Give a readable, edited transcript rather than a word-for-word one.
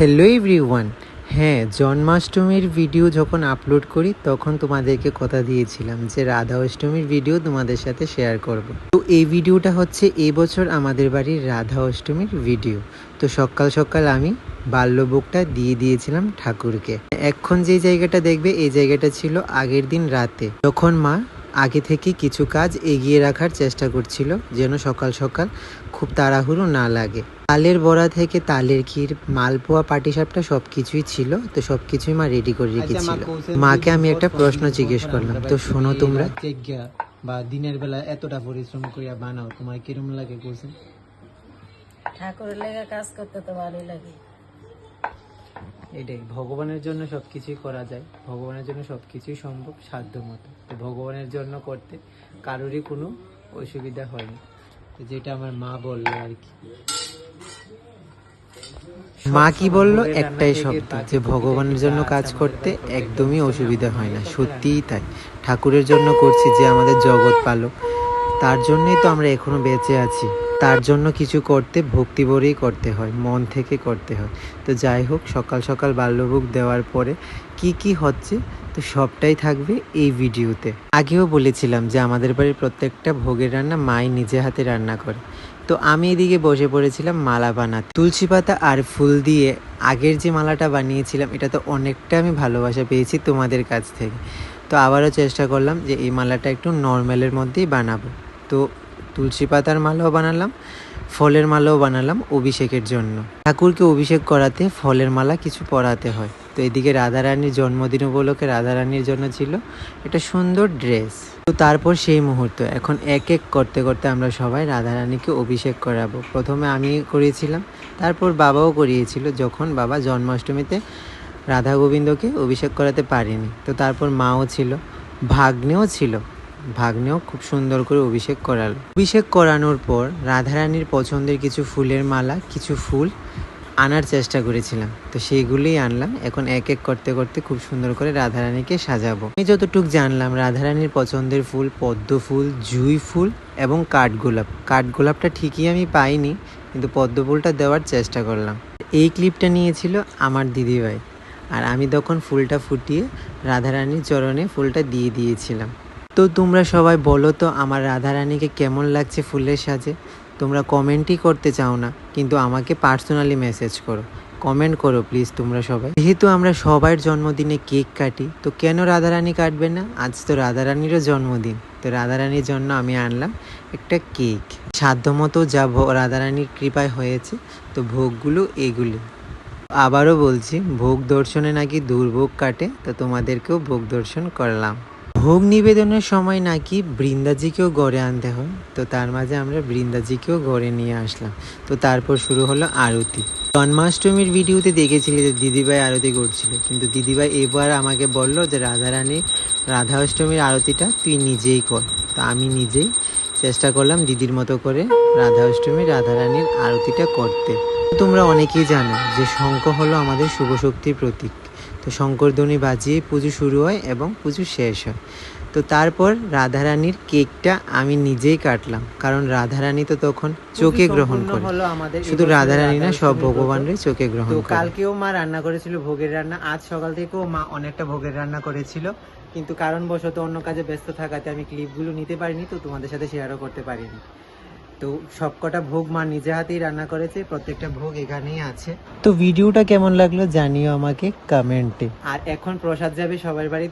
Hello everyone. হ্যাঁ, জন্মাষ্টমীর video যখন আপলোড করি তখন তোমাদেরকে কথা দিয়েছিলাম যে রাধা অষ্টমীর ভিডিও তোমাদের সাথে শেয়ার করব। তো এই ভিডিওটা হচ্ছে এই বছর আমাদের বাড়ির রাধা অষ্টমীর ভিডিও। তো সকাল সকাল আমি বাল্যভোগটা দিয়ে দিয়েছিলাম ঠাকুরকে। এখন যে জায়গাটা দেখবে এই জায়গাটা ছিল আগের দিন রাতে, যখন মা আগে থেকে কিছু কাজ এগিয়ে রাখার চেষ্টা করছিল যেন সকাল সকাল খুব তাড়াহুড়ো না লাগে। তালের বড়া থেকে তালের ক্ষীর, মালপোয়া, পাটিসাপটা সবকিছুই ছিল। তো সবকিছুই মা রেডি করে রেখেছিল। মাকে আমি একটা প্রশ্ন জিজ্ঞেস করলাম, তো শোনো তোমরা, বা দিনের বেলা এতটা পরিশ্রম করিয়া বানাও, তোমার কিরম লাগে? কোসেন ঠাকুরের লেগে কাজ করতে তো ভালোই লাগে। এটাই, ভগবানের জন্য সবকিছুই করা যায়, ভগবানের জন্য সবকিছুই সম্ভব সাধ্য মতো। তো ভগবানের জন্য করতে কারোরই কোনো অসুবিধা হয়নি। তো যেটা আমার মা বললো আর কি। মা কি বললো? একটাই শব্দ, যে ভগবানের জন্য কাজ করতে একদমই অসুবিধা হয় না। সত্যিই তাই, ঠাকুরের জন্য করছি, যে আমাদের জগৎ পালক, তার জন্যই তো আমরা এখনো বেঁচে আছি। তার জন্য কিছু করতে ভক্তি ভরেই করতে হয়, মন থেকে করতে হয়। তো যাই হোক, সকাল সকাল বাল্যভোগ দেওয়ার পরে কি কি হচ্ছে তো সবটাই থাকবে এই ভিডিওতে। আগেও বলেছিলাম যে আমাদের বাড়ির প্রত্যেকটা ভোগের রান্না মাই নিজে হাতে রান্না করে। তো আমি এদিকে বসে পড়েছিলাম মালা বানাতে। তুলসী পাতা আর ফুল দিয়ে আগের যে মালাটা বানিয়েছিলাম, এটা তো অনেকটা আমি ভালোবাসা পেয়েছি তোমাদের কাছ থেকে। তো আবারও চেষ্টা করলাম যে এই মালাটা একটু নর্মালের মধ্যেই বানাবো। তো তুলসী পাতার মালাও বানালাম, ফলের মালাও বানালাম অভিষেকের জন্য। ঠাকুরকে অভিষেক করাতে ফলের মালা কিছু পরাতে হয়। তো এদিকে রাধারানীর জন্মদিন উপলক্ষে রাধারানীর জন্য ছিল একটা সুন্দর ড্রেস। তো তারপর সেই মুহূর্ত, এখন এক এক করতে করতে আমরা সবাই রাধারানীকে অভিষেক করাবো। প্রথমে আমি করিয়েছিলাম, তারপর বাবাও করিয়েছিল, যখন বাবা জন্মাষ্টমীতে রাধা গোবিন্দকে অভিষেক করাতে পারেনি। তো তারপর মাও ছিল, ভাগ্নেও ছিল, ভাগ্নেও খুব সুন্দর করে অভিষেক করালো। অভিষেক করানোর পর রাধারানীর পছন্দের কিছু ফুলের মালা, কিছু ফুল আনার চেষ্টা করেছিলাম। তো সেইগুলোই আনলাম। এখন এক এক করতে করতে খুব সুন্দর করে রাধারানীকে সাজাবো। আমি যতটুকু জানলাম, রাধারানীর পছন্দের ফুল পদ্ম ফুল, জুঁই ফুল এবং কাঠগোলাপ। কাঠগোলাপটা ঠিকই আমি পাইনি, কিন্তু পদ্ম ফুলটা দেওয়ার চেষ্টা করলাম। এই ক্লিপটা নিয়েছিল আমার দিদিভাই, আর আমি তখন ফুলটা ফুটিয়ে রাধারানীর চরণে ফুলটা দিয়ে দিয়েছিলাম। তো তোমরা সবাই বলো তো আমার রাধারানীকে কেমন লাগছে ফুলের সাজে? তোমরা কমেন্টই করতে চাও না, কিন্তু আমাকে পার্সোনালি মেসেজ করো, কমেন্ট করো প্লিজ তোমরা সবাই। যেহেতু আমরা সবার জন্মদিনে কেক কাটি, তো কেন রাধারানী কাটবে না? আজ তো রাধারানীরও জন্মদিন। তো রাধারানীর জন্য আমি আনলাম একটা কেক, সাধ্যমতো যা রাধারানীর কৃপায় হয়েছে। তো ভোগগুলো এগুলি। আবারও বলছি, ভোগ দর্শনে নাকি দুর্ভোগ কাটে। তো তোমাদেরকেও ভোগ দর্শন করলাম। ভোগ নিবেদনের সময় নাকি বৃন্দাজিকেও গড়ে আনতে হয়। তো তার মাঝে আমরা বৃন্দাজিকেও গড়ে নিয়ে আসলাম। তো তারপর শুরু হলো আরতি। জন্মাষ্টমীর ভিডিওতে দেখেছিলি যে দিদিভাই আরতি করছিল, কিন্তু দিদিভাই এবার আমাকে বলল যে রাধা অষ্টমীর আরতিটা তুই নিজেই কর। তো আমি নিজেই চেষ্টা করলাম দিদির মতো করে রাধা অষ্টমীর রাধারানীর আরতিটা করতে। তোমরা অনেকেই জানো যে শঙ্খ হলো আমাদের শুভ শক্তির প্রতীক। তো শঙ্করধ্বনি বাজিয়ে পুজো শুরু হয় এবং পুজো শেষ হয়। তো তারপর রাধারানীর কেকটা আমি নিজেই কাটলাম, কারণ রাধারানী তো তখন চোখে গ্রহণ করে। শুধু রাধারানী না, সব ভগবানরে চোখে গ্রহণ করে। কালকেও মা রান্না করেছিল ভোগের রান্না, আজ সকাল থেকেও মা অনেকটা ভোগের রান্না করেছিল, কিন্তু কারণবশত অন্য কাজে ব্যস্ত থাকাতে আমি ক্লিপগুলো নিতে পারিনি, তো তোমাদের সাথে শেয়ারও করতে পারিনি। তো সবকটা ভোগ মা নিজে হাতেই রান্না করেছে, প্রত্যেকটা ভোগ এখানেই আছে। তো ভিডিওটা কেমন লাগলো জানিও আমাকে কমেন্টে। আর এখন প্রসাদ যাবে সবার বাড়িতে।